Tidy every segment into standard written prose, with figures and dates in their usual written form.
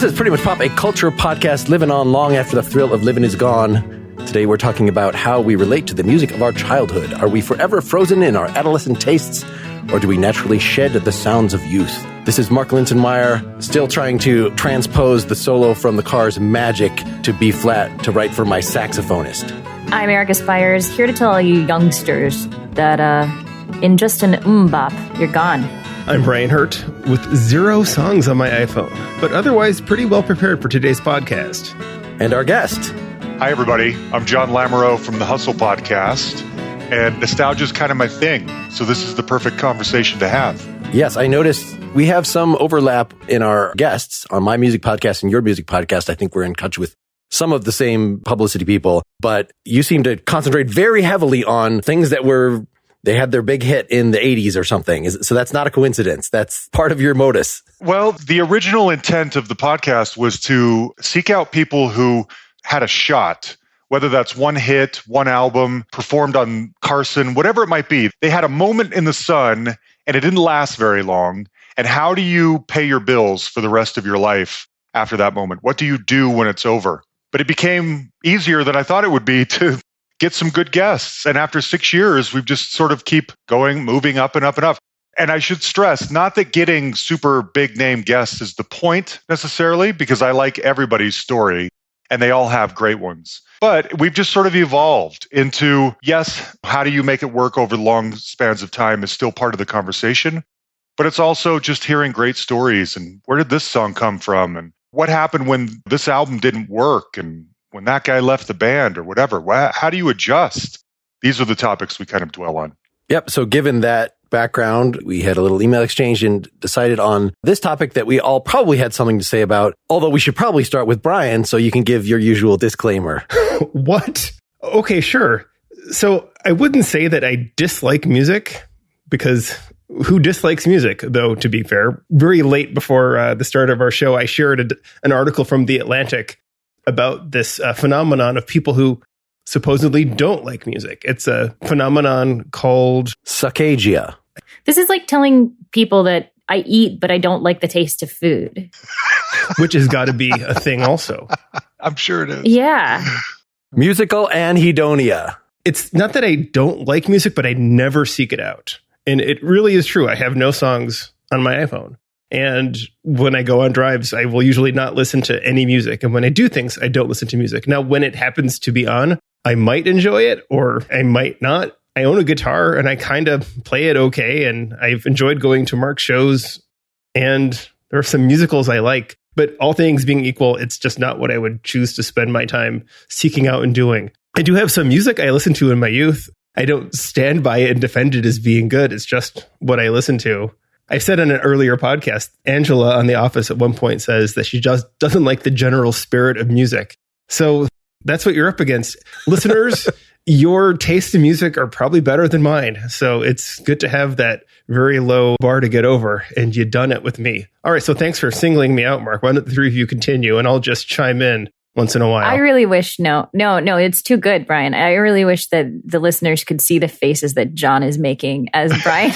This is Pretty Much Pop, a culture podcast living on long after the thrill of living is gone. Today we're talking about how we relate to the music of our childhood. Are we forever frozen in our adolescent tastes, or do we naturally shed the sounds of youth? This is Mark Lintonmeyer, still trying to transpose the solo from the Cars' Magic to B flat to write for my saxophonist. I'm Erica Spires, here to tell you youngsters that in just an bop, you're gone. I'm Brian Hurt with 0 songs on my iPhone, but otherwise pretty well prepared for today's podcast. And our guest. Hi, everybody. I'm John Lamoreaux from the Hustle Podcast, and nostalgia is kind of my thing, so this is the perfect conversation to have. Yes, I noticed we have some overlap in our guests on my music podcast and your music podcast. I think we're in touch with some of the same publicity people, but you seem to concentrate very heavily on things that they had their big hit in the 80s or something. So that's not a coincidence. That's part of your modus. Well, the original intent of the podcast was to seek out people who had a shot, whether that's one hit, one album, performed on Carson, whatever it might be. They had a moment in the sun and it didn't last very long. And how do you pay your bills for the rest of your life after that moment? What do you do when it's over? But it became easier than I thought it would be to get some good guests. And after 6 years, we've just sort of keep going, moving up and up and up. And I should stress, not that getting super big name guests is the point necessarily, because I like everybody's story and they all have great ones. But we've just sort of evolved into, yes, how do you make it work over long spans of time is still part of the conversation. But it's also just hearing great stories and where did this song come from? And what happened when this album didn't work? And when that guy left the band or whatever, how do you adjust? These are the topics we kind of dwell on. Yep. So given that background, we had a little email exchange and decided on this topic that we all probably had something to say about, although we should probably start with Brian so you can give your usual disclaimer. What? Okay, sure. So I wouldn't say that I dislike music, because who dislikes music, though, to be fair? Very late before the start of our show, I shared an article from The Atlantic about this phenomenon of people who supposedly don't like music. It's a phenomenon called Suckagia. This is like telling people that I eat, but I don't like the taste of food. Which has got to be a thing also. I'm sure it is. Yeah. Musical anhedonia. It's not that I don't like music, but I never seek it out. And it really is true. I have no songs on my iPhone. And when I go on drives, I will usually not listen to any music. And when I do things, I don't listen to music. Now, when it happens to be on, I might enjoy it or I might not. I own a guitar and I kind of play it okay. And I've enjoyed going to Mark's shows. And there are some musicals I like. But all things being equal, it's just not what I would choose to spend my time seeking out and doing. I do have some music I listened to in my youth. I don't stand by it and defend it as being good. It's just what I listen to. I said on an earlier podcast, Angela on The Office at one point says that she just doesn't like the general spirit of music. So that's what you're up against. Listeners, your taste in music are probably better than mine. So it's good to have that very low bar to get over. And you done it with me. All right. So thanks for singling me out, Mark. Why don't the three of you continue and I'll just chime in once in a while. I really wish, no, it's too good, Brian. I really wish that the listeners could see the faces that John is making as Brian.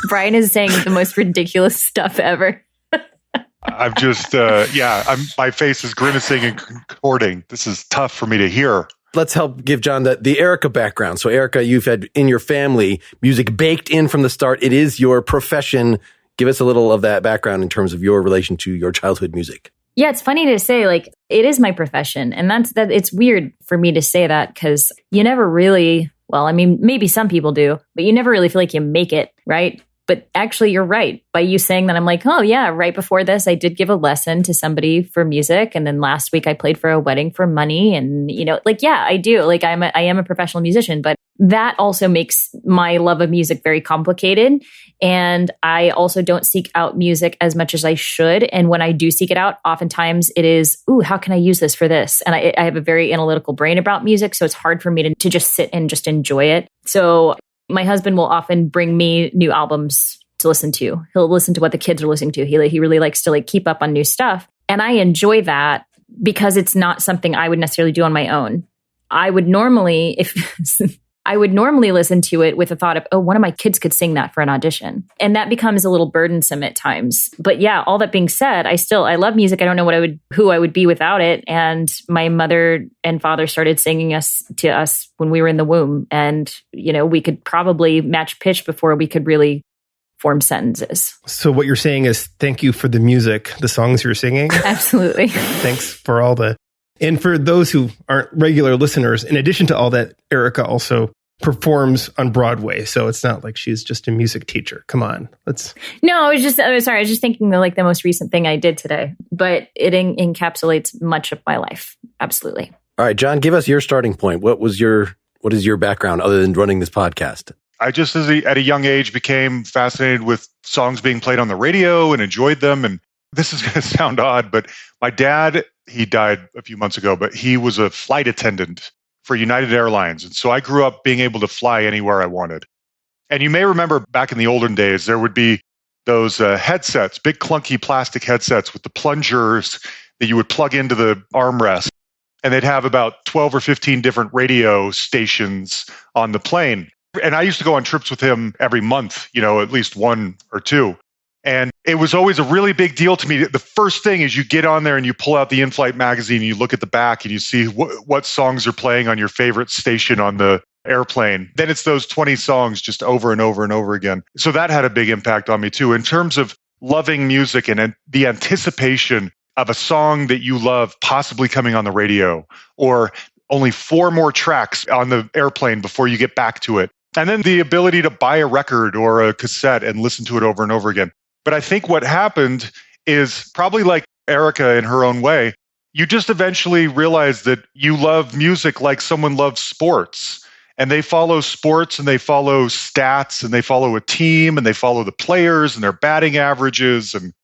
Brian is saying the most ridiculous stuff ever. I'm just, my face is grimacing and contorting. This is tough for me to hear. Let's help give John the Erica background. So Erica, you've had in your family music baked in from the start. It is your profession. Give us a little of that background in terms of your relation to your childhood music. Yeah, it's funny to say, like, it is my profession. And that it's weird for me to say that because you never really, well, I mean, maybe some people do, but you never really feel like you make it, right? But actually, you're right. By you saying that, I'm like, oh, yeah, right before this, I did give a lesson to somebody for music. And then last week, I played for a wedding for money. And, yeah, I do. Like, I am a professional musician, but that also makes my love of music very complicated. And I also don't seek out music as much as I should. And when I do seek it out, oftentimes it is, ooh, how can I use this for this? And I have a very analytical brain about music. So it's hard for me to just sit and just enjoy it. So my husband will often bring me new albums to listen to. He'll listen to what the kids are listening to. He really likes to keep up on new stuff. And I enjoy that because it's not something I would necessarily do on my own. I would normally, if I would normally listen to it with the thought of, oh, one of my kids could sing that for an audition. And that becomes a little burdensome at times. But yeah, all that being said, I love music. I don't know who I would be without it. And my mother and father started singing to us when we were in the womb. And, we could probably match pitch before we could really form sentences. So what you're saying is thank you for the music, the songs you're singing. Absolutely. Thanks for all and for those who aren't regular listeners, in addition to all that, Erica also performs on Broadway. So it's not like she's just a music teacher. Come on. No, I was just thinking the most recent thing I did today, but it encapsulates much of my life. Absolutely. All right, John, give us your starting point. What is your background other than running this podcast? I just, at a young age, became fascinated with songs being played on the radio and enjoyed them. And this is going to sound odd, but my dad, he died a few months ago, but he was a flight attendant for United Airlines. And so I grew up being able to fly anywhere I wanted. And you may remember back in the olden days, there would be those headsets, big clunky plastic headsets with the plungers that you would plug into the armrest. And they'd have about 12 or 15 different radio stations on the plane. And I used to go on trips with him every month, at least one or two. And it was always a really big deal to me. The first thing is you get on there and you pull out the in-flight magazine and you look at the back and you see what songs are playing on your favorite station on the airplane. Then it's those 20 songs just over and over and over again. So that had a big impact on me too, in terms of loving music and the anticipation of a song that you love possibly coming on the radio, or only 4 more tracks on the airplane before you get back to it. And then the ability to buy a record or a cassette and listen to it over and over again. But I think what happened is, probably like Erica in her own way, you just eventually realize that you love music like someone loves sports. And they follow sports and they follow stats and they follow a team and they follow the players and their batting averages and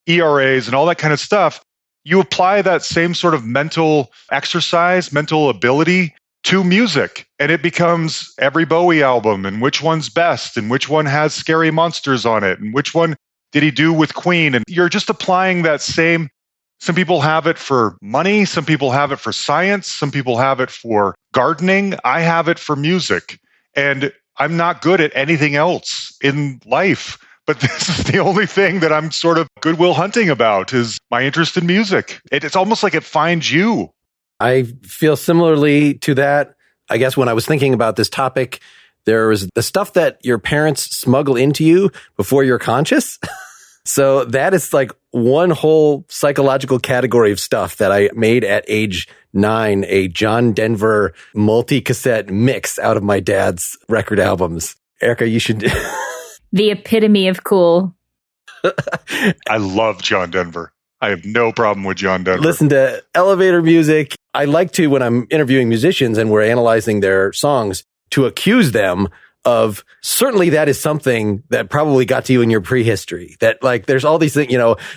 ERAs and all that kind of stuff. You apply that same sort of mental exercise, mental ability to music, and it becomes every Bowie album and which one's best and which one has Scary Monsters on it and which one did he do with Queen. And you're just applying that same. Some people have it for money, some people have it for science, some people have it for gardening. I have it for music, and I'm not good at anything else in life. But this is the only thing that I'm sort of Goodwill Hunting about, is my interest in music. It's almost like it finds you. I feel similarly to that. I guess when I was thinking about this topic, there was the stuff that your parents smuggle into you before you're conscious. So that is like one whole psychological category of stuff that I made at age 9, a John Denver multi-cassette mix out of my dad's record albums. Erica, you should... The epitome of cool. I love John Denver. I have no problem with John Denver. Listen to elevator music. I like to, when I'm interviewing musicians and we're analyzing their songs, to accuse them of, certainly that is something that probably got to you in your prehistory. That, like, there's all these things,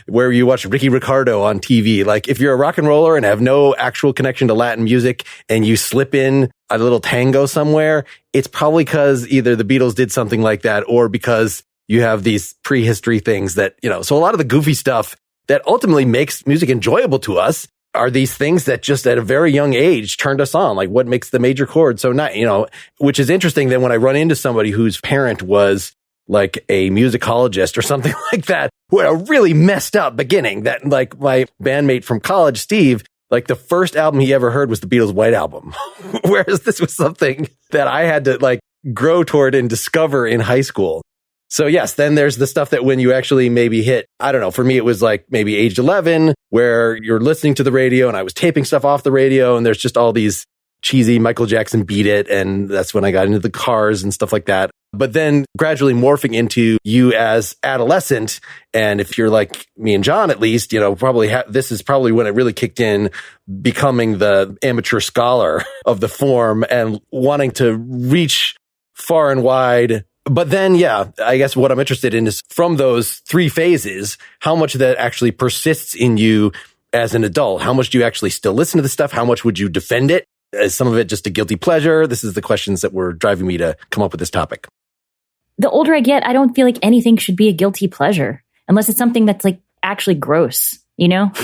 where you watch Ricky Ricardo on TV. Like, if you're a rock and roller and have no actual connection to Latin music and you slip in a little tango somewhere, it's probably because either the Beatles did something like that or because you have these prehistory things that, so a lot of the goofy stuff that ultimately makes music enjoyable to us are these things that just at a very young age turned us on, like what makes the major chord so nice, which is interesting. Then when I run into somebody whose parent was like a musicologist or something like that, who had a really messed up beginning, that like my bandmate from college, Steve, like the first album he ever heard was the Beatles' White Album. Whereas this was something that I had to like grow toward and discover in high school. So yes, then there's the stuff that when you actually maybe hit, I don't know, for me it was like maybe age 11 where you're listening to the radio and I was taping stuff off the radio and there's just all these cheesy Michael Jackson Beat It, and that's when I got into the Cars and stuff like that. But then gradually morphing into you as adolescent, and if you're like me and John at least, probably this is probably when it really kicked in, becoming the amateur scholar of the form and wanting to reach far and wide. But then, yeah, I guess what I'm interested in is from those 3 phases, how much that actually persists in you as an adult. How much do you actually still listen to the stuff? How much would you defend it? Is some of it just a guilty pleasure? This is the questions that were driving me to come up with this topic. The older I get, I don't feel like anything should be a guilty pleasure unless it's something that's like actually gross,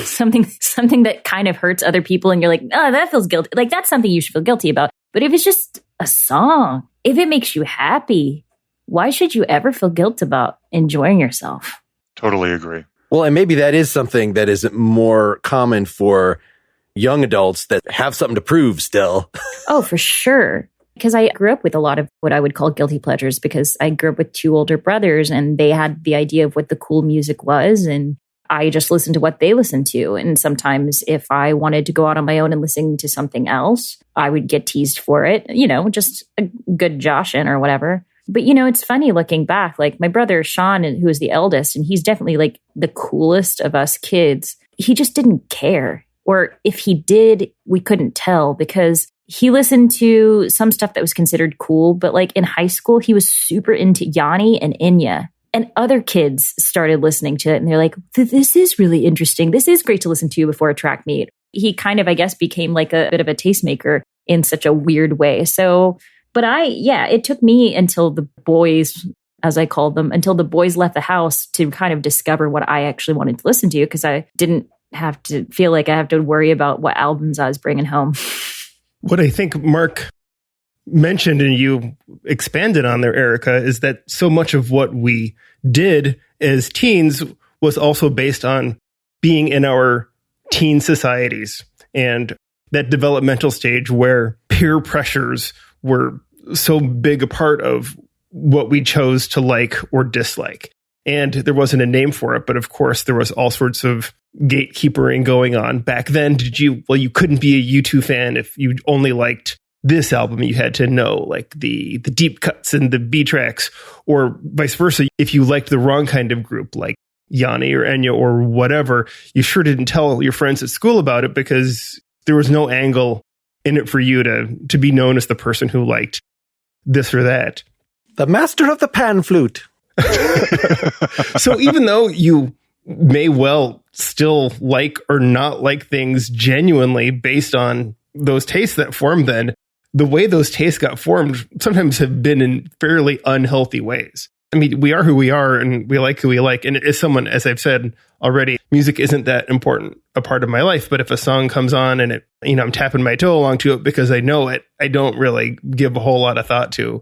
something that kind of hurts other people. And you're like, oh, that feels guilty. Like that's something you should feel guilty about. But if it's just a song. If it makes you happy, why should you ever feel guilt about enjoying yourself? Totally agree. Well, and maybe that is something that is more common for young adults that have something to prove still. Oh, for sure. Because I grew up with a lot of what I would call guilty pleasures, because I grew up with two older brothers and they had the idea of what the cool music was. And I just listened to what they listened to. And sometimes if I wanted to go out on my own and listen to something else, I would get teased for it, just a good Josh in or whatever. But, it's funny looking back, like my brother Sean, who is the eldest, and he's definitely like the coolest of us kids. He just didn't care. Or if he did, we couldn't tell because he listened to some stuff that was considered cool. But like in high school, he was super into Yanni and Enya. And other kids started listening to it. And they're like, this is really interesting. This is great to listen to before a track meet. He kind of, I guess, became like a bit of a tastemaker in such a weird way. So, but it took me until the boys, as I called them, until the boys left the house to kind of discover what I actually wanted to listen to, because I didn't have to feel like I have to worry about what albums I was bringing home. What I think Mark mentioned and you expanded on there, Erica, is that so much of what we did as teens was also based on being in our teen societies and that developmental stage where peer pressures were so big a part of what we chose to like or dislike. And there wasn't a name for it, but of course there was all sorts of gatekeepering going on. Back then, you couldn't be a U2 fan if you only liked this album. You had to know like the deep cuts and the B tracks, or vice versa. If you liked the wrong kind of group, like Yanni or Enya or whatever, you sure didn't tell your friends at school about it because there was no angle in it for you to be known as the person who liked this or that. The master of the pan flute. So even though you may well still like or not like things genuinely based on those tastes that formed then, the way those tastes got formed sometimes have been in fairly unhealthy ways. I mean, we are who we are and we like who we like. And as someone, as I've said already, music isn't that important a part of my life. But if a song comes on and I'm tapping my toe along to it because I know it, I don't really give a whole lot of thought to,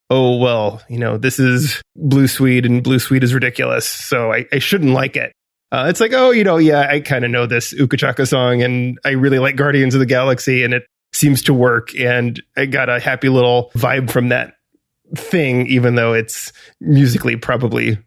oh, well, this is Blue Suede and Blue Suede is ridiculous, so I shouldn't like it. It's like, I kind of know this Uka Chaka song and I really like Guardians of the Galaxy and it seems to work. And I got a happy little vibe from that thing, even though it's musically probably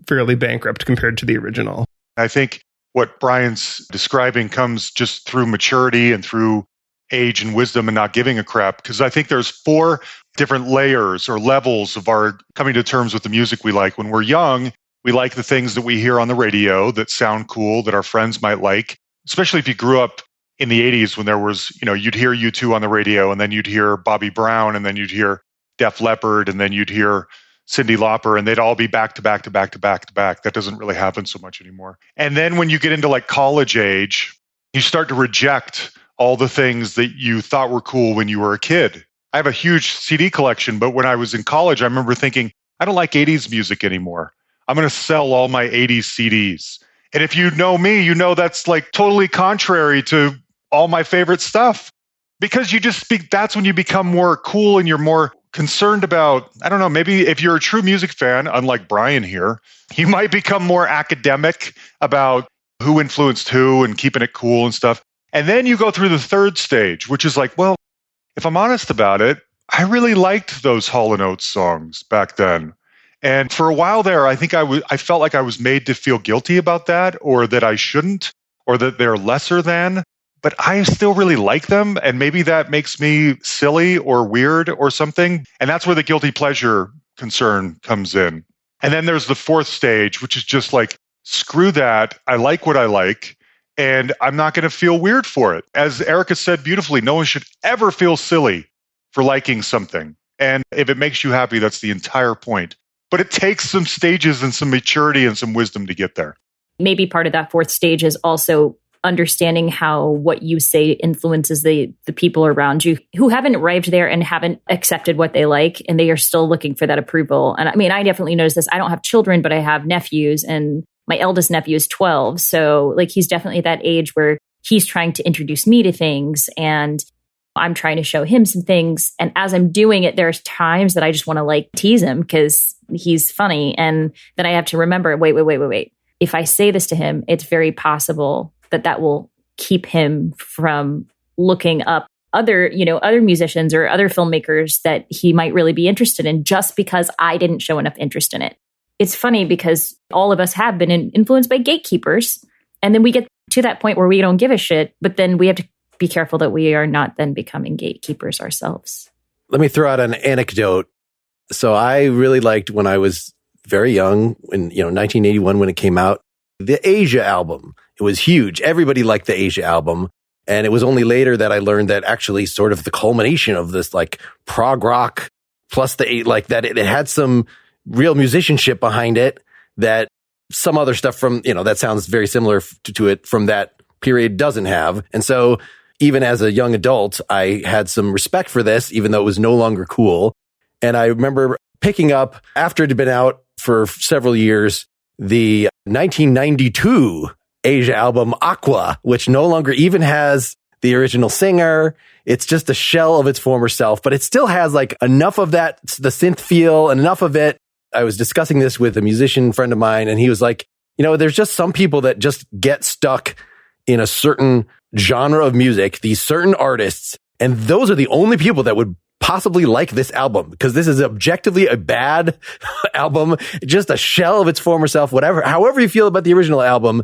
fairly bankrupt compared to the original. I think what Brian's describing comes just through maturity and through age and wisdom and not giving a crap. Because I think there's 4 different layers or levels of our coming to terms with the music we like. When we're young, we like the things that we hear on the radio that sound cool, that our friends might like, especially if you grew up in the 80s when there was, you'd hear U2 on the radio and then you'd hear Bobby Brown and then you'd hear Def Leppard and then you'd hear Cyndi Lauper and they'd all be back to back to back to back to back. That doesn't really happen so much anymore. And then when you get into like college age, you start to reject all the things that you thought were cool when you were a kid. I have a huge CD collection, but when I was in college, I remember thinking, I don't like 80s music anymore. I'm going to sell all my 80s CDs. And if you know me, you know that's like totally contrary to all my favorite stuff. Because that's when you become more cool and you're more concerned about, I don't know, maybe if you're a true music fan, unlike Brian here, you might become more academic about who influenced who and keeping it cool and stuff. And then you go through the third stage, which is like, well, if I'm honest about it, I really liked those Hall & Oates songs back then. And for a while there, I think I felt like I was made to feel guilty about that, or that I shouldn't, or that they're lesser than. But I still really like them, and maybe that makes me silly or weird or something. And that's where the guilty pleasure concern comes in. And then there's the fourth stage, which is just like, screw that. I like what I like, and I'm not going to feel weird for it. As Erica said beautifully, no one should ever feel silly for liking something. And if it makes you happy, that's the entire point. But it takes some stages and some maturity and some wisdom to get there. Maybe part of that fourth stage is also understanding how what you say influences the people around you who haven't arrived there and haven't accepted what they like, and they are still looking for that approval. And I mean, I definitely notice this. I don't have children, but I have nephews, and my eldest nephew is 12. So like, he's definitely at that age where he's trying to introduce me to things. And I'm trying to show him some things. And as I'm doing it, there's times that I just want to like tease him because he's funny. And then I have to remember, wait. If I say this to him, it's very possible that will keep him from looking up other musicians or other filmmakers that he might really be interested in just because I didn't show enough interest in it. It's funny because all of us have been influenced by gatekeepers. And then we get to that point where we don't give a shit, but then we have to be careful that we are not then becoming gatekeepers ourselves. Let me throw out an anecdote. So I really liked when I was very young, in 1981 when it came out, the Asia album. It was huge. Everybody liked the Asia album. And it was only later that I learned that actually sort of the culmination of this like prog rock plus that it had some real musicianship behind it that some other stuff from, that sounds very similar to it from that period doesn't have. And so even as a young adult, I had some respect for this, even though it was no longer cool. And I remember picking up, after it had been out for several years, the 1992 Asia album Aqua, which no longer even has the original singer. It's just a shell of its former self, but it still has like enough of that, the synth feel and enough of it. I was discussing this with a musician friend of mine, and he was like, there's just some people that just get stuck in a certain genre of music, these certain artists, and those are the only people that would possibly like this album, because this is objectively a bad album, just a shell of its former self, however you feel about the original album.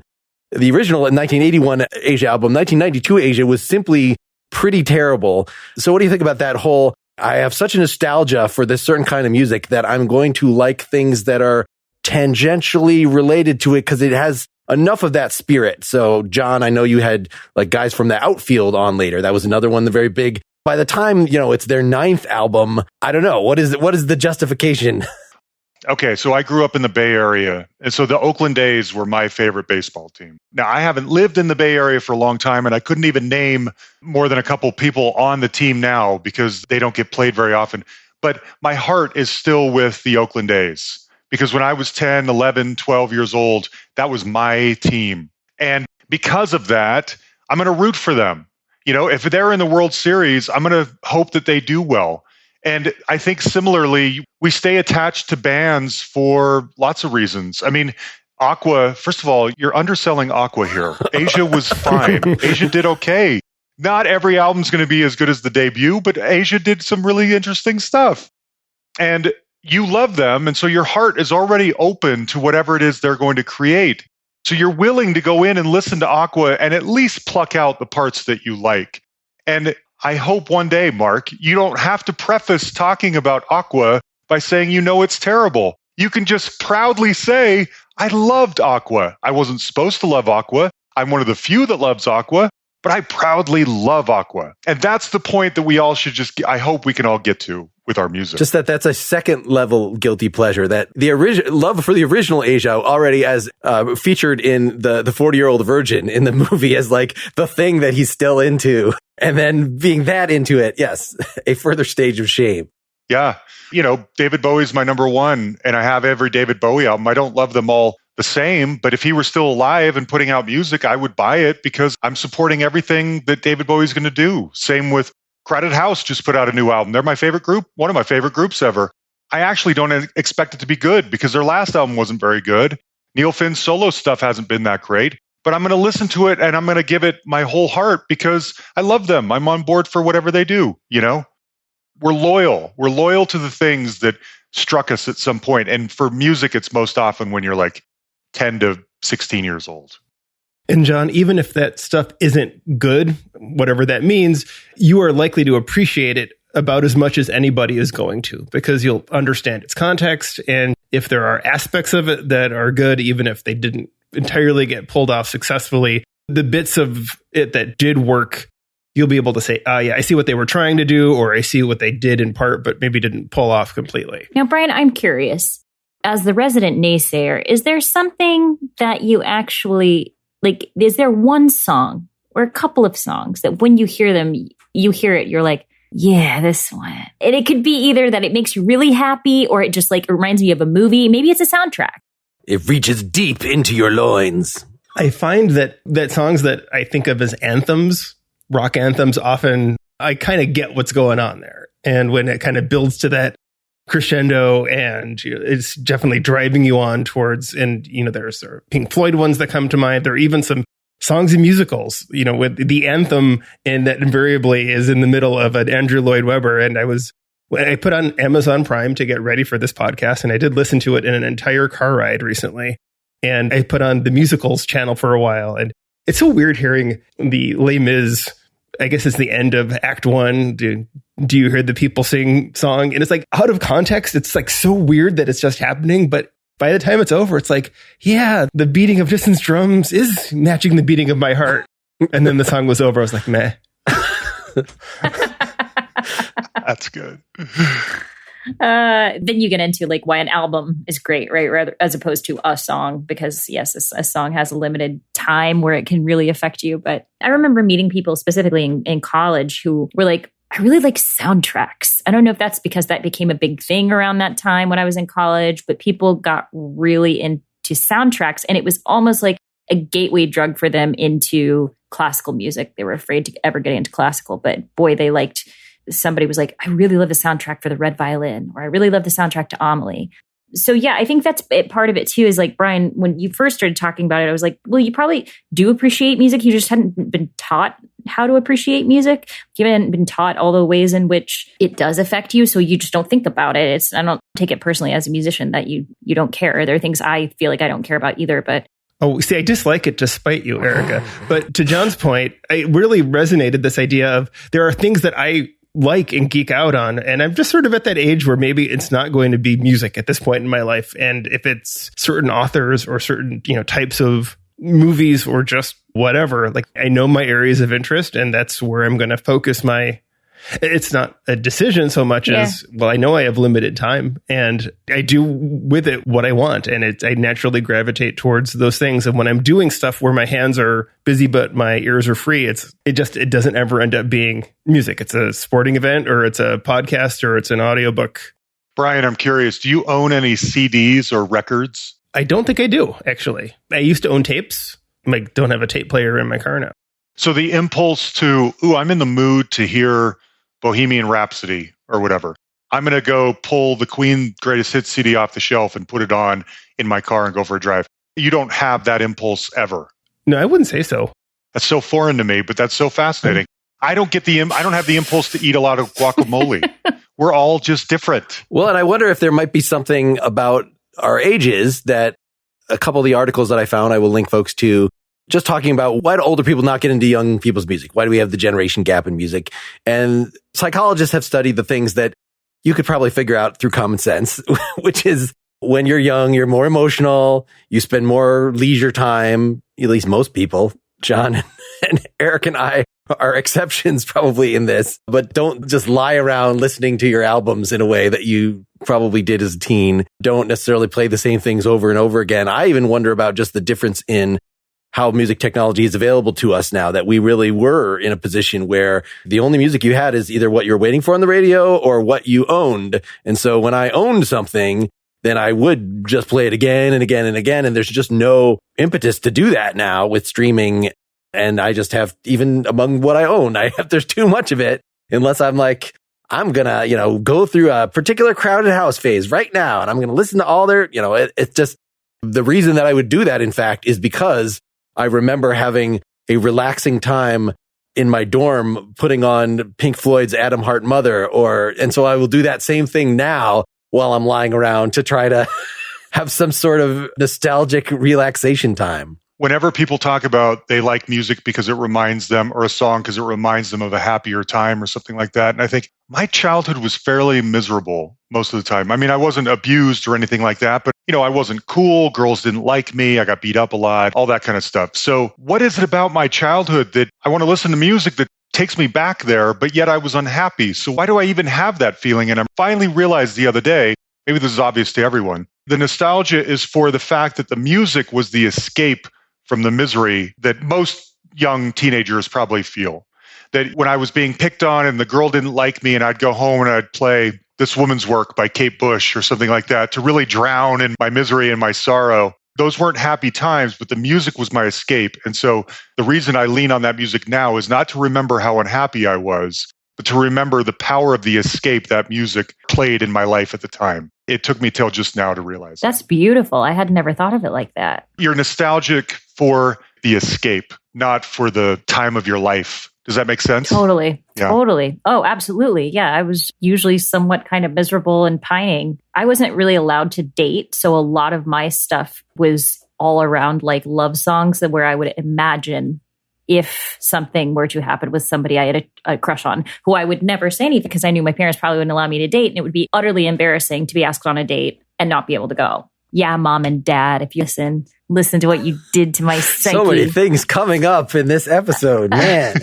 The original 1981 Asia album, 1992 Asia was simply pretty terrible. So what do you think about that whole, I have such a nostalgia for this certain kind of music that I'm going to like things that are tangentially related to it because it has enough of that spirit. So John, I know you had like guys from the Outfield on later. That was another one, the very big. By the time, it's their 9th album, I don't know. What is the justification? Okay, so I grew up in the Bay Area, and so the Oakland A's were my favorite baseball team. Now, I haven't lived in the Bay Area for a long time, and I couldn't even name more than a couple people on the team now because they don't get played very often. But my heart is still with the Oakland A's because when I was 10, 11, 12 years old, that was my team. And because of that, I'm going to root for them. If they're in the World Series, I'm going to hope that they do well. And I think similarly, we stay attached to bands for lots of reasons. I mean, Aqua, first of all, you're underselling Aqua here. Asia was fine. Asia did okay. Not every album's going to be as good as the debut, but Asia did some really interesting stuff. And you love them, and so your heart is already open to whatever it is they're going to create. So you're willing to go in and listen to Aqua and at least pluck out the parts that you like. And I hope one day, Mark, you don't have to preface talking about Aqua by saying it's terrible. You can just proudly say, I loved Aqua. I wasn't supposed to love Aqua. I'm one of the few that loves Aqua, but I proudly love Aqua. And that's the point that we all should I hope we can all get to with our music. Just that's a second level guilty pleasure, that the original love for the original Asia already as featured in the 40-year-old virgin in the movie as like the thing that he's still into. And then being that into it, yes, a further stage of shame. Yeah. David Bowie's my number one, and I have every David Bowie album. I don't love them all the same, but if he were still alive and putting out music, I would buy it because I'm supporting everything that David Bowie's going to do. Same with Crowded House, just put out a new album. They're my favorite group, one of my favorite groups ever. I actually don't expect it to be good because their last album wasn't very good. Neil Finn's solo stuff hasn't been that great. But I'm going to listen to it and I'm going to give it my whole heart because I love them. I'm on board for whatever they do, We're loyal. We're loyal to the things that struck us at some point. And for music, it's most often when you're like 10 to 16 years old. And John, even if that stuff isn't good, whatever that means, you are likely to appreciate it about as much as anybody is going to, because you'll understand its context. And if there are aspects of it that are good, even if they didn't entirely get pulled off successfully, the bits of it that did work, you'll be able to say, yeah, I see what they were trying to do, or I see what they did in part, but maybe didn't pull off completely. Now, Brian, I'm curious. As the resident naysayer, is there something that you actually, is there one song or a couple of songs that when you hear them, you're like, yeah, this one. And it could be either that it makes you really happy or it just it reminds me of a movie. Maybe it's a soundtrack. It reaches deep into your loins. I find that songs that I think of as anthems, rock anthems, often I kind of get what's going on there. And when it kind of builds to that crescendo and it's definitely driving you on towards, and, there's Pink Floyd ones that come to mind. There are even some songs and musicals, with the anthem, and that invariably is in the middle of an Andrew Lloyd Webber. And I put on Amazon Prime to get ready for this podcast, and I did listen to it in an entire car ride recently. And I put on the musicals channel for a while. And it's so weird hearing the Les Mis, I guess it's the end of Act 1. Do you hear the people sing song? And it's like out of context. It's like so weird that it's just happening. But by the time it's over, it's like, yeah, the beating of distance drums is matching the beating of my heart. And then the song was over. I was like, meh. That's good. Then you get into like why an album is great, right? Rather as opposed to a song, because yes, a song has a limited time where it can really affect you. But I remember meeting people specifically in college who were like, I really like soundtracks. I don't know if that's because that became a big thing around that time when I was in college, but people got really into soundtracks, and it was almost like a gateway drug for them into classical music. They were afraid to ever get into classical, but boy, they liked. Somebody was like, I really love the soundtrack for the Red Violin, or I really love the soundtrack to Amelie. So yeah, I think that's part of it too, is like, Brian, when you first started talking about it, I was like, well, you probably do appreciate music. You just hadn't been taught how to appreciate music. You hadn't been taught all the ways in which it does affect you. So you just don't think about it. I don't take it personally as a musician that you don't care. There are things I feel like I don't care about either, but oh, see, I dislike it despite you, Erica. But to John's point, I really resonated this idea of there are things that I like and geek out on. And I'm just sort of at that age where maybe it's not going to be music at this point in my life. And if it's certain authors or certain, types of movies or just whatever, like I know my areas of interest, and that's where I'm going to focus it's not a decision so much as, well, I know I have limited time and I do with it what I want. And I naturally gravitate towards those things. And when I'm doing stuff where my hands are busy, but my ears are free, it doesn't ever end up being music. It's a sporting event, or it's a podcast, or it's an audiobook. Brian, I'm curious, do you own any CDs or records? I don't think I do, actually. I used to own tapes. I don't have a tape player in my car now. So the impulse to, I'm in the mood to hear Bohemian Rhapsody or whatever, I'm going to go pull the Queen Greatest Hits CD off the shelf and put it on in my car and go for a drive. You don't have that impulse ever. No, I wouldn't say so. That's so foreign to me, but that's so fascinating. I don't have the impulse to eat a lot of guacamole. We're all just different. Well, and I wonder if there might be something about our ages that a couple of the articles that I found, I will link folks to, just talking about why do older people not get into young people's music? Why do we have the generation gap in music? And psychologists have studied the things that you could probably figure out through common sense, which is when you're young, you're more emotional, you spend more leisure time, at least most people. John and Eric and I are exceptions probably in this, but don't just lie around listening to your albums in a way that you probably did as a teen. Don't necessarily play the same things over and over again. I even wonder about just the difference in how music technology is available to us now, that we really were in a position where the only music you had is either what you're waiting for on the radio or what you owned. And so when I owned something, then I would just play it again and again and again. And there's just no impetus to do that now with streaming. And I just have, even among what I own, there's too much of it, unless I'm like, I'm going to, go through a particular crowded house phase right now. And I'm going to listen to all their, it's just the reason that I would do that, in fact, is because I remember having a relaxing time in my dorm putting on Pink Floyd's Adam Hart Mother, and so I will do that same thing now while I'm lying around to try to have some sort of nostalgic relaxation time. Whenever people talk about they like music because it reminds them, or a song because it reminds them of a happier time or something like that. And I think my childhood was fairly miserable most of the time. I mean, I wasn't abused or anything like that, but I wasn't cool. Girls didn't like me. I got beat up a lot, all that kind of stuff. So what is it about my childhood that I want to listen to music that takes me back there, but yet I was unhappy? So why do I even have that feeling? And I finally realized the other day, maybe this is obvious to everyone, the nostalgia is for the fact that the music was the escape from the misery that most young teenagers probably feel. That when I was being picked on and the girl didn't like me, and I'd go home and I'd play This Woman's Work by Kate Bush or something like that to really drown in my misery and my sorrow. Those weren't happy times, but the music was my escape. And so the reason I lean on that music now is not to remember how unhappy I was, but to remember the power of the escape that music played in my life at the time. It took me till just now to realize That's beautiful. I had never thought of it like that. You're nostalgic for the escape, not for the time of your life. Does that make sense? Totally. Yeah. Totally. Oh, absolutely. Yeah. I was usually somewhat kind of miserable and pining. I wasn't really allowed to date. So a lot of my stuff was all around like love songs that where I would imagine if something were to happen with somebody I had a crush on, who I would never say anything because I knew my parents probably wouldn't allow me to date. And it would be utterly embarrassing to be asked on a date and not be able to go. Yeah, mom and dad, if you listen to what you did to my psyche. So many things coming up in this episode, man.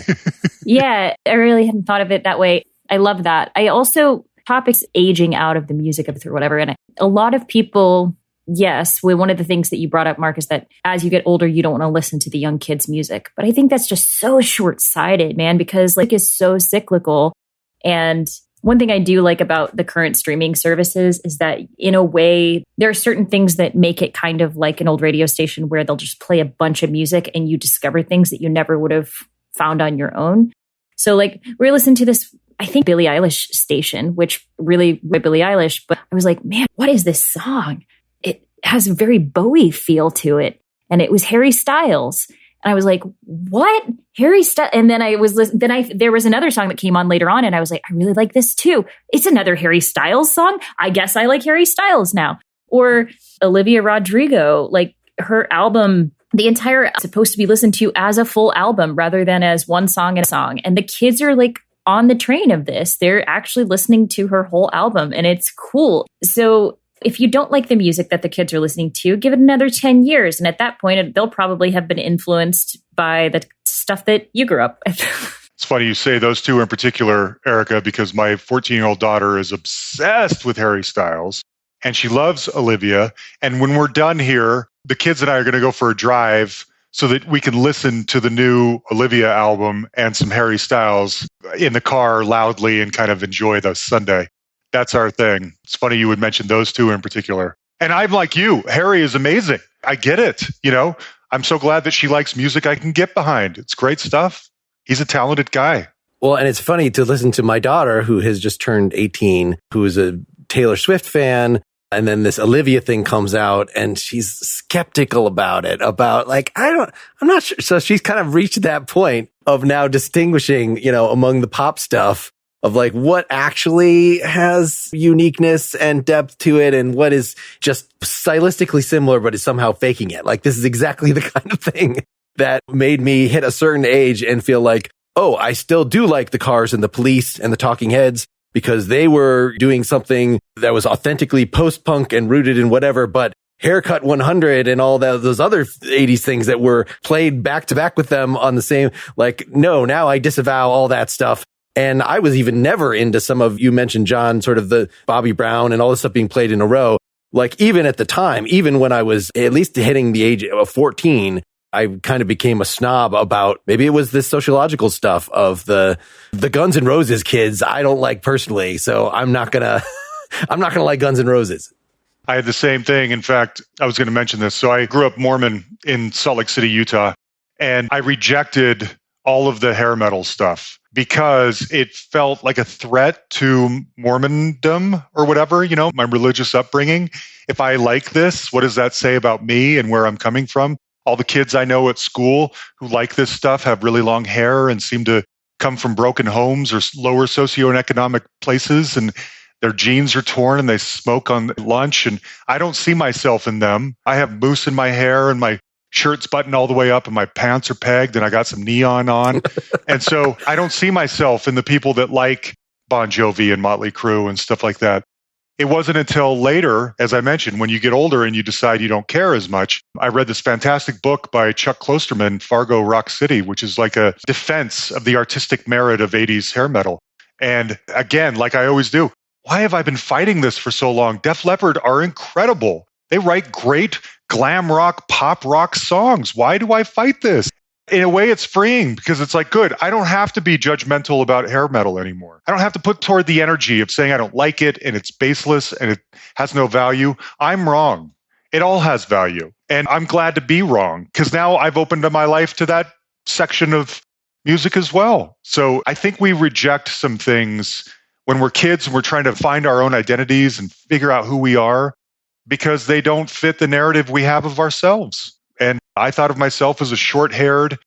Yeah, I really hadn't thought of it that way. I love that. I also, topics aging out of the music or whatever. And a lot of people, yes, one of the things that you brought up, Mark, is that as you get older, you don't want to listen to the young kids' music. But I think that's just so short-sighted, man, because like it's so cyclical. And one thing I do like about the current streaming services is that in a way, there are certain things that make it kind of like an old radio station where they'll just play a bunch of music and you discover things that you never would have found on your own. So like we're listening to this, I think Billie Eilish station, which really by Billie Eilish, but I was like, man, what is this song? It has a very Bowie feel to it. And it was Harry Styles. And I was like, what? Harry Styles? And then there was another song that came on later on. And I was like, I really like this too. It's another Harry Styles song. I guess I like Harry Styles now. Or Olivia Rodrigo, like her album, the entire supposed to be listened to as a full album rather than as one song and a song. And the kids are like on the train of this. They're actually listening to her whole album and it's cool. So if you don't like the music that the kids are listening to, give it another 10 years. And at that point, they'll probably have been influenced by the stuff that you grew up with. It's funny you say those two in particular, Erica, because my 14-year-old daughter is obsessed with Harry Styles and she loves Olivia. And when we're done here, the kids and I are going to go for a drive so that we can listen to the new Olivia album and some Harry Styles in the car loudly and kind of enjoy the Sunday. That's our thing. It's funny you would mention those two in particular. And I'm like you. Harry is amazing. I get it. I'm so glad that she likes music I can get behind. It's great stuff. He's a talented guy. Well, and it's funny to listen to my daughter, who has just turned 18, who is a Taylor Swift fan. And then this Olivia thing comes out and she's skeptical about it, I'm not sure. So she's kind of reached that point of now distinguishing, among the pop stuff of like what actually has uniqueness and depth to it and what is just stylistically similar, but is somehow faking it. Like this is exactly the kind of thing that made me hit a certain age and feel like, oh, I still do like the Cars and the Police and the Talking Heads because they were doing something that was authentically post-punk and rooted in whatever, but Haircut 100 and all those other 80s things that were played back to back with them on the same, like, no, now I disavow all that stuff. And I was even never into some of, you mentioned, John, sort of the Bobby Brown and all this stuff being played in a row. Like even at the time, even when I was at least hitting the age of 14, I kind of became a snob about, maybe it was this sociological stuff of the Guns N' Roses kids I don't like personally. So I'm not gonna like Guns N' Roses. I had the same thing. In fact, I was going to mention this. So I grew up Mormon in Salt Lake City, Utah, and I rejected all of the hair metal stuff because it felt like a threat to Mormondom or whatever, my religious upbringing. If I like this, what does that say about me and where I'm coming from? All the kids I know at school who like this stuff have really long hair and seem to come from broken homes or lower socioeconomic places, and their jeans are torn and they smoke on lunch, and I don't see myself in them. I have mousse in my hair and my shirt's buttoned all the way up and my pants are pegged and I got some neon on. And so I don't see myself in the people that like Bon Jovi and Motley Crue and stuff like that. It wasn't until later, as I mentioned, when you get older and you decide you don't care as much. I read this fantastic book by Chuck Klosterman, Fargo Rock City, which is like a defense of the artistic merit of 80s hair metal. And again, like I always do, why have I been fighting this for so long? Def Leppard are incredible. They write great glam rock, pop rock songs. Why do I fight this? In a way, it's freeing because it's like, good, I don't have to be judgmental about hair metal anymore. I don't have to put toward the energy of saying I don't like it and it's baseless and it has no value. I'm wrong. It all has value. And I'm glad to be wrong because now I've opened up my life to that section of music as well. So I think we reject some things when we're kids and we're trying to find our own identities and figure out who we are because they don't fit the narrative we have of ourselves. And I thought of myself as a short-haired,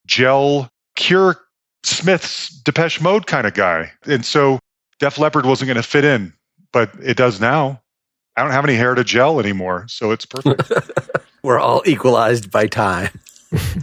gel, Cure Smith's Depeche Mode kind of guy. And so Def Leppard wasn't going to fit in, but it does now. I don't have any hair to gel anymore, so it's perfect. We're all equalized by time.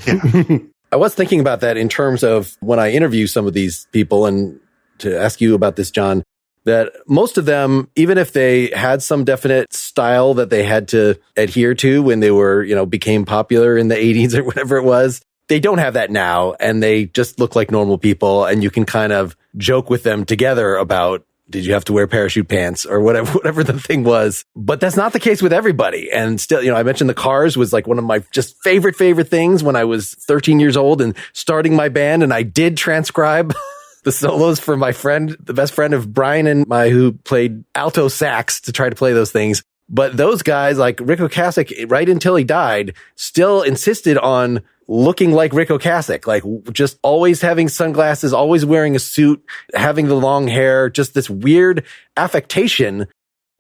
Yeah. I was thinking about that in terms of when I interview some of these people, and to ask you about this, John, that most of them, even if they had some definite style that they had to adhere to when they were, became popular in the 80s or whatever it was, they don't have that now, and they just look like normal people, and you can kind of joke with them together about, did you have to wear parachute pants or whatever the thing was? But that's not the case with everybody. And still, I mentioned the Cars was like one of my just favorite things when I was 13 years old and starting my band. And I did transcribe the solos for my friend, the best friend of Brian and who played alto sax to try to play those things. But those guys, like Rick Ocasek, right until he died, still insisted on looking like Rick Ocasek, like just always having sunglasses, always wearing a suit, having the long hair, just this weird affectation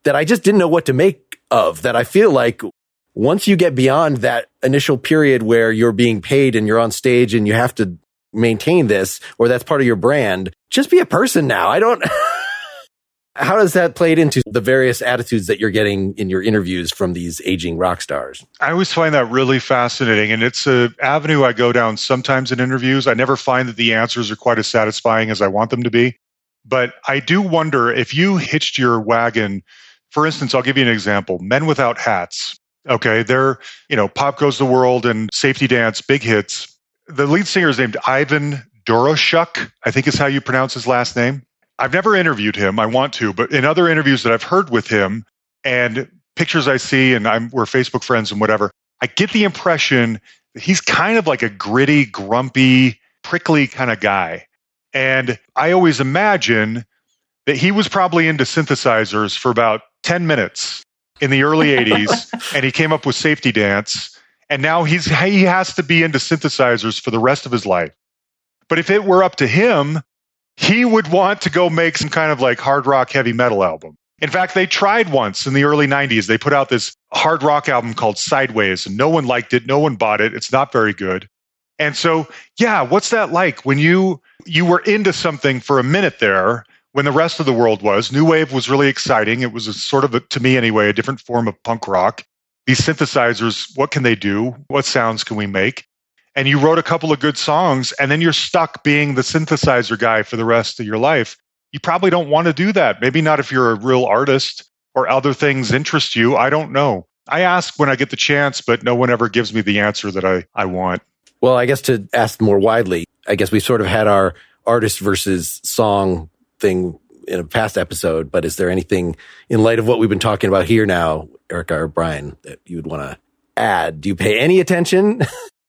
that I just didn't know what to make of. That I feel like once you get beyond that initial period where you're being paid and you're on stage and you have to maintain this, or that's part of your brand, just be a person now. How does that play into the various attitudes that you're getting in your interviews from these aging rock stars? I always find that really fascinating, and it's an avenue I go down sometimes in interviews. I never find that the answers are quite as satisfying as I want them to be. But I do wonder if you hitched your wagon, for instance, I'll give you an example, Men Without Hats. Okay, they're, Pop Goes the World and Safety Dance, big hits. The lead singer is named Ivan Doroshuk, I think is how you pronounce his last name. I've never interviewed him. I want to, but in other interviews that I've heard with him and pictures I see, and we're Facebook friends and whatever, I get the impression that he's kind of like a gritty, grumpy, prickly kind of guy. And I always imagine that he was probably into synthesizers for about 10 minutes in the early 80s, and he came up with Safety Dance, and now he has to be into synthesizers for the rest of his life. But if it were up to him, he would want to go make some kind of like hard rock heavy metal album. In fact, they tried once in the early 90s. They put out this hard rock album called Sideways, and no one liked it. No one bought it. It's not very good. And so, yeah, what's that like when you were into something for a minute there when the rest of the world was? New wave was really exciting. It was to me anyway, a different form of punk rock. These synthesizers, what can they do? What sounds can we make? And you wrote a couple of good songs, and then you're stuck being the synthesizer guy for the rest of your life. You probably don't want to do that. Maybe not if you're a real artist or other things interest you. I don't know. I ask when I get the chance, but no one ever gives me the answer that I want. Well, I guess to ask more widely, I guess we sort of had our artist versus song thing in a past episode, but is there anything in light of what we've been talking about here now, Erica or Brian, that you would want to add? Do you pay any attention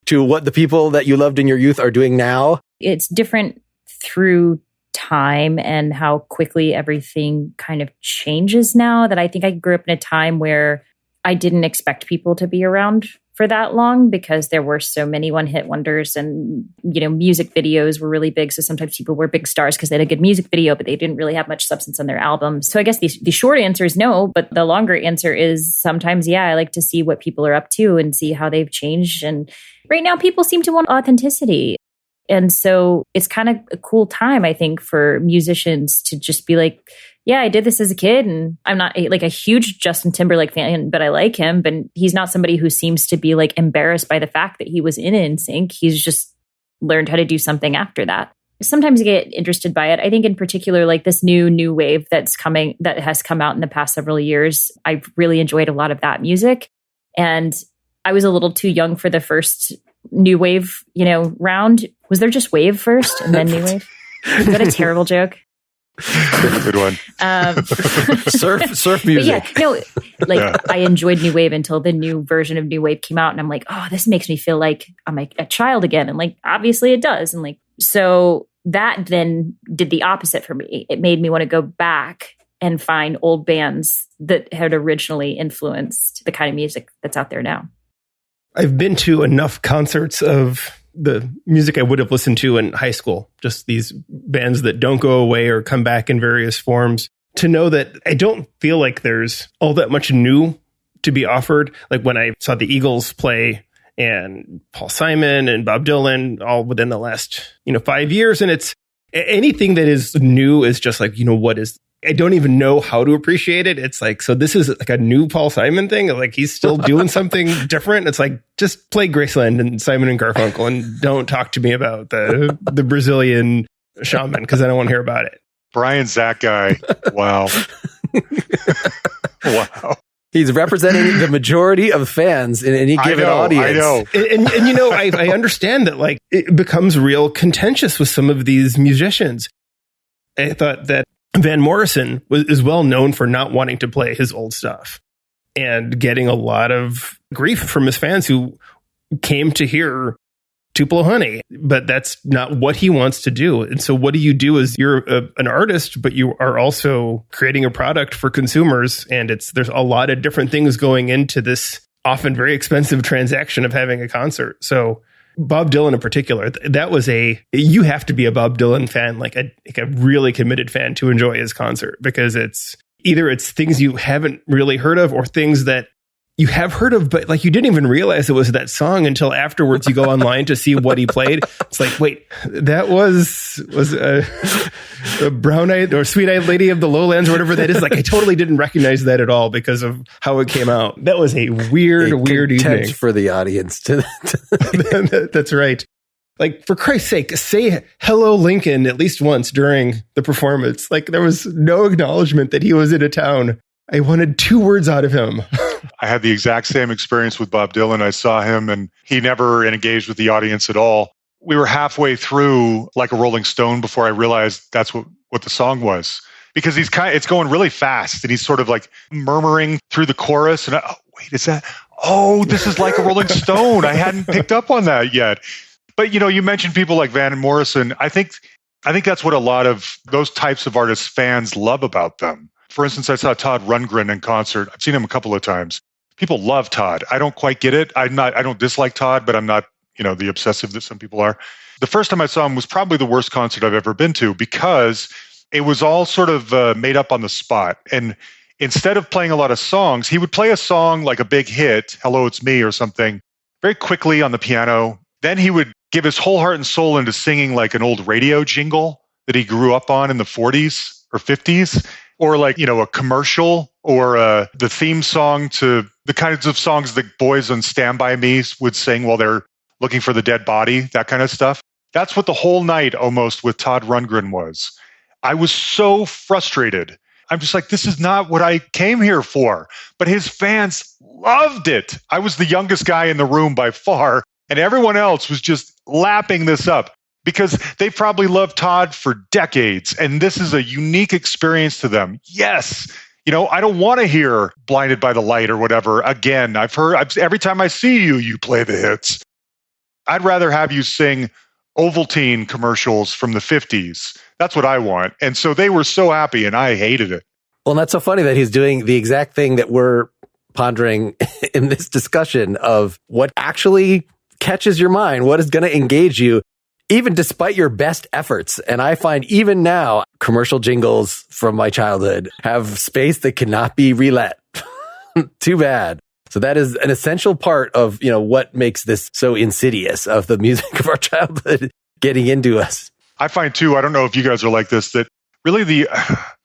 to what the people that you loved in your youth are doing now? It's different through time and how quickly everything kind of changes now, that I think I grew up in a time where I didn't expect people to be around for that long because there were so many one-hit wonders, and music videos were really big. So sometimes people were big stars because they had a good music video, but they didn't really have much substance on their album. So I guess the short answer is no, but the longer answer is sometimes, yeah, I like to see what people are up to and see how they've changed. And right now people seem to want authenticity. And so it's kind of a cool time, I think, for musicians to just be like, yeah, I did this as a kid, and I'm not like a huge Justin Timberlake fan, but I like him. But he's not somebody who seems to be like embarrassed by the fact that he was in NSYNC. He's just learned how to do something after that. Sometimes you get interested by it. I think in particular, like this new wave that has come out in the past several years, I've really enjoyed a lot of that music. And I was a little too young for the first new wave, round. Was there just wave first and then new wave? Is that a terrible joke? Good one. Surf music. But yeah, I enjoyed new wave until the new version of new wave came out, and I'm like, oh, this makes me feel like I'm a child again, and like obviously it does, and like so that then did the opposite for me. It made me want to go back and find old bands that had originally influenced the kind of music that's out there now. I've been to enough concerts of the music I would have listened to in high school, just these bands that don't go away or come back in various forms, to know that I don't feel like there's all that much new to be offered. Like when I saw the Eagles play and Paul Simon and Bob Dylan all within the last, 5 years. And it's anything that is new is just like, what is, I don't even know how to appreciate it. It's like, so this is like a new Paul Simon thing. Like he's still doing something different. It's like, just play Graceland and Simon and Garfunkel and don't talk to me about the Brazilian shaman because I don't want to hear about it. Brian's that guy. Wow. Wow. He's representing the majority of fans in any given audience. I know. And I understand that like it becomes real contentious with some of these musicians. I thought that Van Morrison is well known for not wanting to play his old stuff and getting a lot of grief from his fans who came to hear Tupelo Honey, but that's not what he wants to do. And so what do you do is you're an artist, but you are also creating a product for consumers. And there's a lot of different things going into this often very expensive transaction of having a concert. So Bob Dylan in particular, that was you have to be a Bob Dylan fan, like a really committed fan to enjoy his concert, because it's things you haven't really heard of or things that you have heard of, but like you didn't even realize it was that song until afterwards you go online to see what he played. It's like, wait, that was a brown-eyed or sweet-eyed lady of the lowlands or whatever that is. Like I totally didn't recognize that at all because of how it came out. That was a weird evening for the audience. That's right. Like, for Christ's sake, say hello, Lincoln, at least once during the performance. Like, there was no acknowledgement that he was in a town. I wanted 2 words out of him. I had the exact same experience with Bob Dylan. I saw him and he never engaged with the audience at all. We were halfway through Like a Rolling Stone before I realized that's what the song was. Because it's going really fast and he's sort of like murmuring through the chorus. And this is Like a Rolling Stone. I hadn't picked up on that yet. But, you mentioned people like Van Morrison. I think that's what a lot of those types of artists fans love about them. For instance, I saw Todd Rundgren in concert. I've seen him a couple of times. People love Todd. I don't quite get it. I don't dislike Todd, but I'm not, the obsessive that some people are. The first time I saw him was probably the worst concert I've ever been to because it was all sort of made up on the spot. And instead of playing a lot of songs, he would play a song like a big hit, Hello, It's Me or something, very quickly on the piano. Then he would give his whole heart and soul into singing like an old radio jingle that he grew up on in the 40s or 50s. Or like, a commercial or the theme song to the kinds of songs that boys on Stand By Me would sing while they're looking for the dead body, that kind of stuff. That's what the whole night almost with Todd Rundgren was. I was so frustrated. I'm just like, this is not what I came here for. But his fans loved it. I was the youngest guy in the room by far, and everyone else was just lapping this up. Because they probably loved Todd for decades, and this is a unique experience to them. Yes, I don't want to hear Blinded by the Light or whatever again. Every time I see you, you play the hits. I'd rather have you sing Ovaltine commercials from the 50s. That's what I want. And so they were so happy, and I hated it. Well, and that's so funny that he's doing the exact thing that we're pondering in this discussion of what actually catches your mind, what is going to engage you. Even despite your best efforts. And I find even now, commercial jingles from my childhood have space that cannot be relet. Too bad. So that is an essential part of, what makes this so insidious of the music of our childhood getting into us. I find too, I don't know if you guys are like this, that really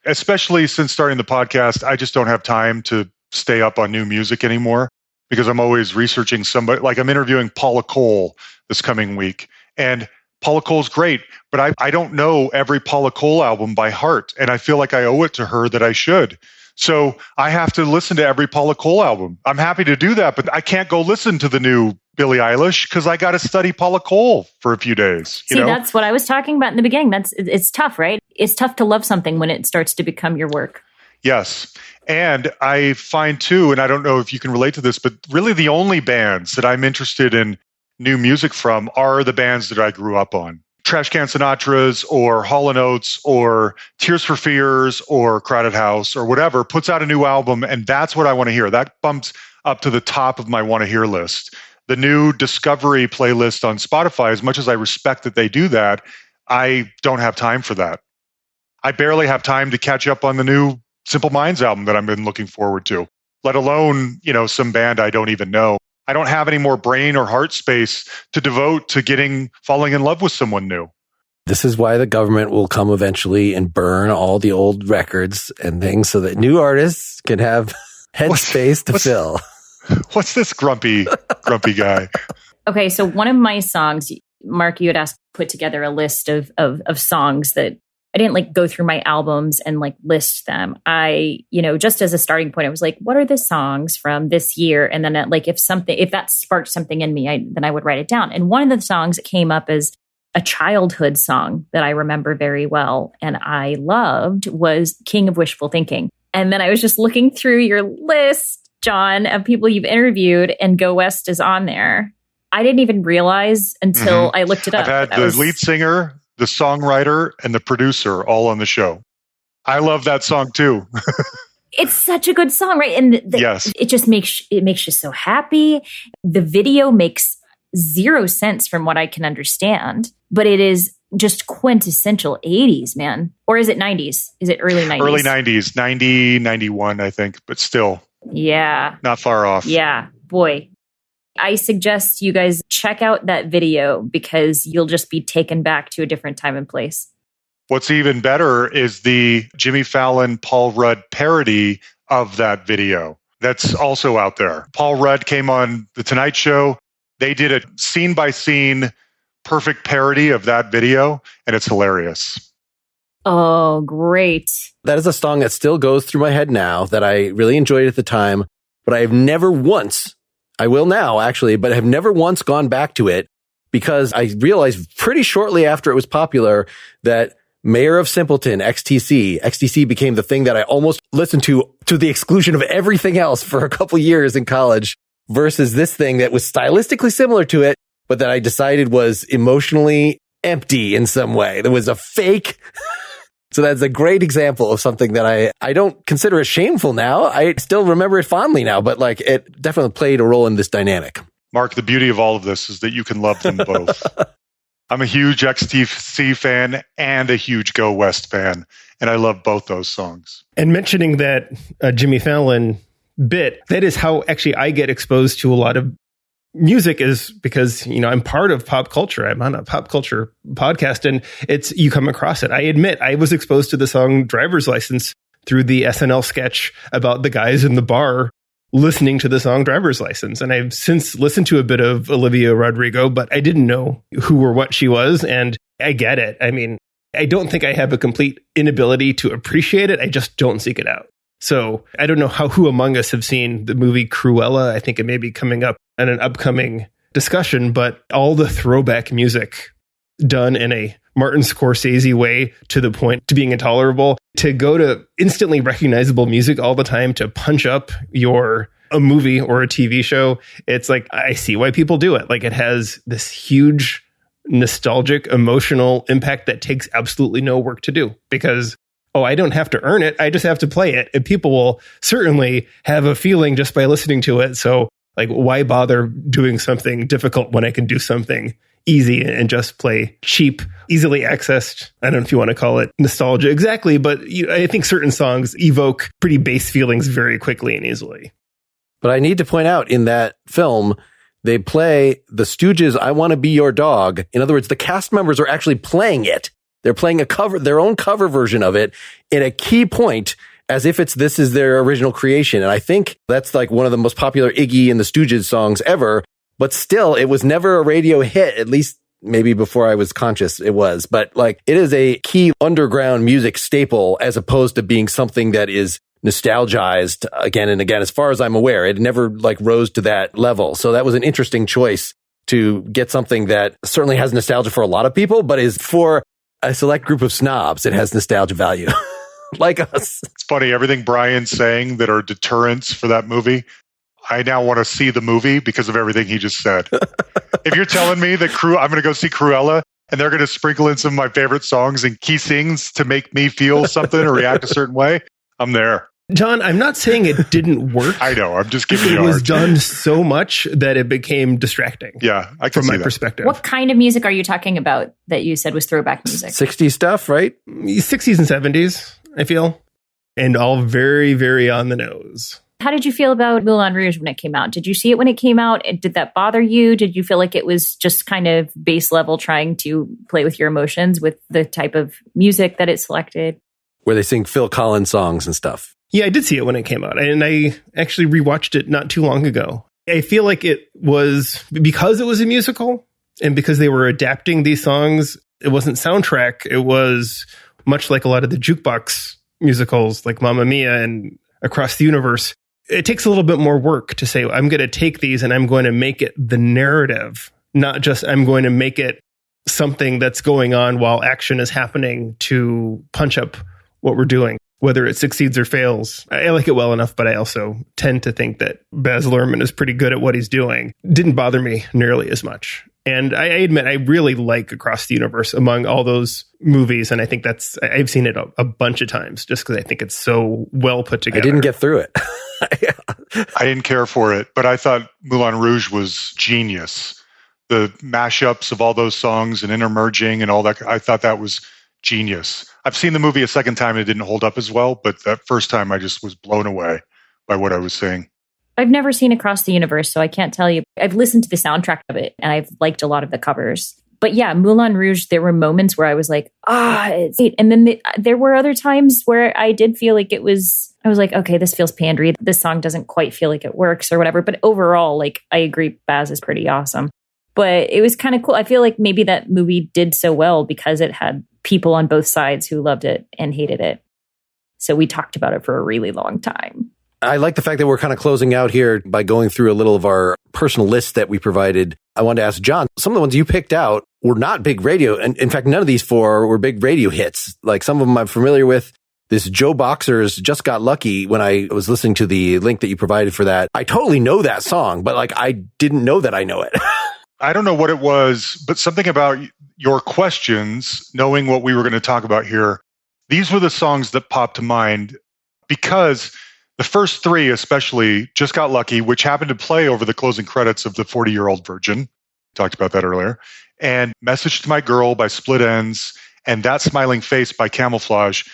especially since starting the podcast, I just don't have time to stay up on new music anymore because I'm always researching somebody. Like I'm interviewing Paula Cole this coming week. And Paula Cole's great, but I don't know every Paula Cole album by heart, and I feel like I owe it to her that I should. So I have to listen to every Paula Cole album. I'm happy to do that, but I can't go listen to the new Billie Eilish because I got to study Paula Cole for a few days. See, that's what I was talking about in the beginning. It's tough, right? It's tough to love something when it starts to become your work. Yes. And I find too, and I don't know if you can relate to this, but really the only bands that I'm interested in new music from are the bands that I grew up on. Trash Can Sinatra's or Hall & Oates or Tears for Fears or Crowded House or whatever puts out a new album, and that's what I want to hear. That bumps up to the top of my want to hear list. The new Discovery playlist on Spotify, as much as I respect that they do that, I don't have time for that. I barely have time to catch up on the new Simple Minds album that I've been looking forward to, let alone, some band I don't even know. I don't have any more brain or heart space to devote to falling in love with someone new. This is why the government will come eventually and burn all the old records and things so that new artists can have headspace to fill. What's this grumpy guy? Okay, so one of my songs, Mark, you had asked put together a list of songs that I didn't go through my albums and list them. I, just as a starting point, I was like, what are the songs from this year? And then if that sparked something in me, then I would write it down. And one of the songs that came up as a childhood song that I remember very well and I loved was King of Wishful Thinking. And then I was just looking through your list, John, of people you've interviewed, and Go West is on there. I didn't even realize until I looked it up. I've had the lead singer, the songwriter, and the producer all on the show. I love that song too. It's such a good song, right? And yes, it just makes you so happy. The video makes zero sense from what I can understand, but it is just quintessential 80s, man. Or is it 90s? Is it early 90s? Early 90s, 90, 91, I think, but still. Yeah. Not far off. Yeah, boy. I suggest you guys check out that video because you'll just be taken back to a different time and place. What's even better is the Jimmy Fallon, Paul Rudd parody of that video. That's also out there. Paul Rudd came on The Tonight Show. They did a scene-by-scene perfect parody of that video, and it's hilarious. Oh, great. That is a song that still goes through my head now that I really enjoyed at the time, but I have never once, I will now actually, but I have never once gone back to it because I realized pretty shortly after it was popular that Mayor of Simpleton, XTC became the thing that I almost listened to the exclusion of everything else for a couple years in college versus this thing that was stylistically similar to it, but that I decided was emotionally empty in some way. There was a fake. So that's a great example of something that I don't consider it shameful now. I still remember it fondly now, but it definitely played a role in this dynamic. Mark, the beauty of all of this is that you can love them both. I'm a huge XTC fan and a huge Go West fan, and I love both those songs. And mentioning that Jimmy Fallon bit, that is how actually I get exposed to a lot of music, is because, I'm part of pop culture. I'm on a pop culture podcast, and you come across it. I admit I was exposed to the song Driver's License through the SNL sketch about the guys in the bar listening to the song Driver's License. And I've since listened to a bit of Olivia Rodrigo, but I didn't know who or what she was. And I get it. I mean, I don't think I have a complete inability to appreciate it. I just don't seek it out. So I don't know who among us have seen the movie Cruella. I think it may be coming up in an upcoming discussion, but all the throwback music done in a Martin Scorsese way to the point to being intolerable, to go to instantly recognizable music all the time to punch up a movie or a TV show. It's I see why people do it. It has this huge nostalgic, emotional impact that takes absolutely no work to do because, I don't have to earn it. I just have to play it. And people will certainly have a feeling just by listening to it. So why bother doing something difficult when I can do something easy and just play cheap, easily accessed? I don't know if you want to call it nostalgia exactly, but I think certain songs evoke pretty base feelings very quickly and easily. But I need to point out in that film, they play the Stooges' I Want to Be Your Dog. In other words, the cast members are actually playing it. They're playing their own cover version of it in a key point as if this is their original creation. And I think that's one of the most popular Iggy and the Stooges songs ever. But still, it was never a radio hit, at least maybe before I was conscious it was. But it is a key underground music staple as opposed to being something that is nostalgized again and again. As far as I'm aware, it never rose to that level. So that was an interesting choice to get something that certainly has nostalgia for a lot of people, but is for a select group of snobs. It has nostalgia value like us. It's funny. Everything Brian's saying that are deterrents for that movie, I now want to see the movie because of everything he just said. If you're telling me that I'm going to go see Cruella and they're going to sprinkle in some of my favorite songs and key sings to make me feel something or react a certain way, I'm there. John, I'm not saying it didn't work. I know. I'm just giving you It was hard. done so much that it became distracting. Yeah, I can from see my that. perspective. What kind of music are you talking about that you said was throwback music? 60s stuff, right? 60s and 70s, I feel. And all very, very on the nose. How did you feel about Moulin Rouge when it came out? Did you see it when it came out? Did that bother you? Did you feel like it was just kind of base level trying to play with your emotions with the type of music that it selected? Where they sing Phil Collins songs and stuff. Yeah, I did see it when it came out. And I actually rewatched it not too long ago. I feel like it was, because it was a musical and because they were adapting these songs, it wasn't soundtrack. It was much like a lot of the jukebox musicals like Mamma Mia and Across the Universe. It takes a little bit more work to say, I'm going to take these and I'm going to make it the narrative, not just I'm going to make it something that's going on while action is happening to punch up what we're doing, whether it succeeds or fails. I like it well enough, but I also tend to think that Baz Luhrmann is pretty good at what he's doing. Didn't bother me nearly as much. And I admit, I really like Across the Universe among all those movies. And I think I've seen it a bunch of times just because I think it's so well put together. I didn't get through it. I didn't care for it, but I thought Moulin Rouge was genius. The mashups of all those songs and intermerging and all that, I thought that was genius. I've seen the movie a second time and it didn't hold up as well, but that first time I just was blown away by what I was seeing. I've never seen Across the Universe, so I can't tell you. I've listened to the soundtrack of it, and I've liked a lot of the covers. But yeah, Moulin Rouge, there were moments where I was like, it's great. And then there were other times where I did feel like I was like, okay, this feels pandery. This song doesn't quite feel like it works or whatever. But overall, like, I agree, Baz is pretty awesome. But it was kind of cool. I feel like maybe that movie did so well because it had people on both sides who loved it and hated it. So we talked about it for a really long time. I like the fact that we're kind of closing out here by going through a little of our personal list that we provided. I wanted to ask John, some of the ones you picked out were not big radio. And in fact, none of these four were big radio hits. Like some of them I'm familiar with. This Joe Boxer's Just Got Lucky, when I was listening to the link that you provided for that, I totally know that song, but like I didn't know that I know it. I don't know what it was, but something about your questions, knowing what we were going to talk about here, these were the songs that popped to mind because the first three, especially Just Got Lucky, which happened to play over the closing credits of The 40-Year-Old Virgin. Talked about that earlier. And Message to My Girl by Split Enz and That Smiling Face by Camouflage.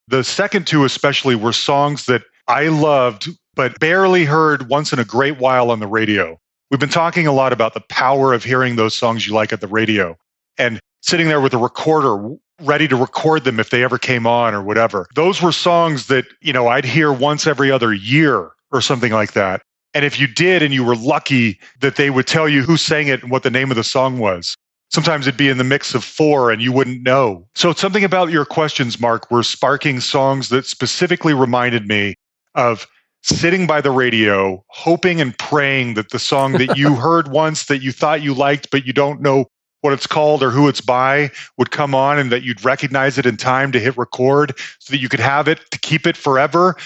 The second two especially were songs that I loved, but barely heard once in a great while on the radio. We've been talking a lot about the power of hearing those songs you like at the radio and sitting there with a recorder ready to record them if they ever came on or whatever. Those were songs that, I'd hear once every other year or something like that. And if you did and you were lucky that they would tell you who sang it and what the name of the song was. Sometimes it'd be in the mix of four and you wouldn't know. So something about your questions, Mark, were sparking songs that specifically reminded me of sitting by the radio, hoping and praying that the song that you heard once that you thought you liked, but you don't know what it's called or who it's by would come on and that you'd recognize it in time to hit record so that you could have it to keep it forever.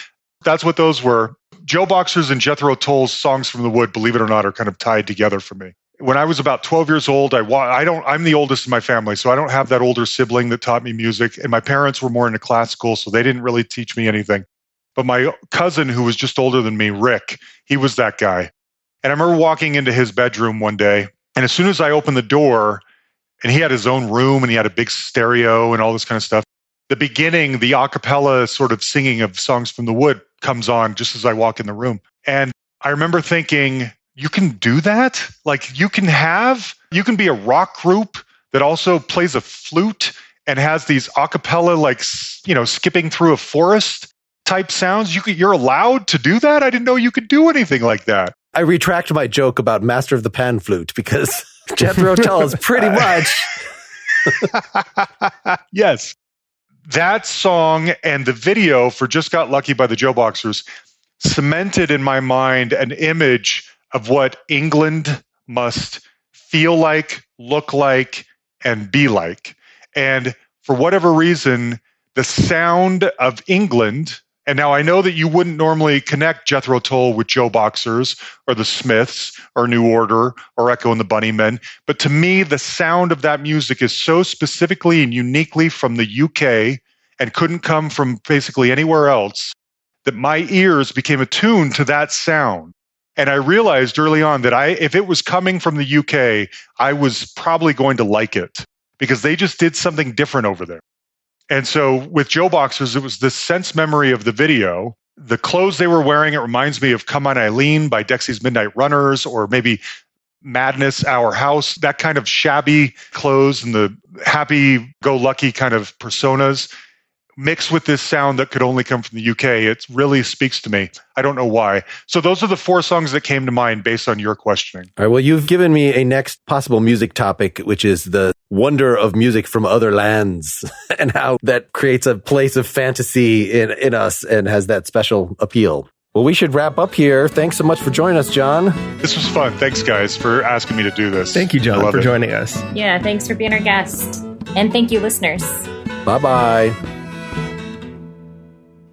That's what those were. Joe Boxer's and Jethro Tull's Songs from the Wood, believe it or not, are kind of tied together for me. When I was about 12 years old, I'm the oldest in my family, so I don't have that older sibling that taught me music. And my parents were more into classical, so they didn't really teach me anything. But my cousin, who was just older than me, Rick, he was that guy. And I remember walking into his bedroom one day, and as soon as I opened the door, and he had his own room, and he had a big stereo and all this kind of stuff, the beginning, the a cappella sort of singing of Songs from the Wood comes on just as I walk in the room. And I remember thinking, you can do that? Like you can be a rock group that also plays a flute and has these a cappella, like, skipping through a forest type sounds. You're allowed to do that? I didn't know you could do anything like that. I retract my joke about Master of the Pan Flute because Jethro Tull is pretty much. Yes. That song and the video for Just Got Lucky by the Joe Boxers cemented in my mind an image of what England must feel like, look like, and be like. And for whatever reason, the sound of England, and now I know that you wouldn't normally connect Jethro Tull with Joe Boxers or the Smiths or New Order or Echo and the Bunnymen, but to me, the sound of that music is so specifically and uniquely from the UK and couldn't come from basically anywhere else that my ears became attuned to that sound. And I realized early on that if it was coming from the UK, I was probably going to like it because they just did something different over there. And so with Joe Boxers, it was this sense memory of the video. The clothes they were wearing, it reminds me of Come On Eileen by Dexy's Midnight Runners, or maybe Madness, Our House, that kind of shabby clothes and the happy-go-lucky kind of personas mixed with this sound that could only come from the UK. It really speaks to me. I don't know why. So those are the 4 songs that came to mind based on your questioning. All right. Well, you've given me a next possible music topic, which is the wonder of music from other lands and how that creates a place of fantasy in us and has that special appeal. Well, we should wrap up here. Thanks so much for joining us, John. This was fun. Thanks, guys, for asking me to do this. Thank you, John, for joining us. Yeah, thanks for being our guest. And thank you, listeners. Bye-bye.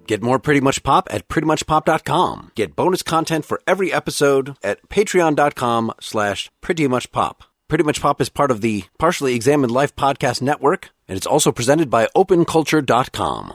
Get more Pretty Much Pop at prettymuchpop.com. Get bonus content for every episode at patreon.com/prettymuchpop. Pretty Much Pop is part of the Partially Examined Life podcast network, and it's also presented by openculture.com.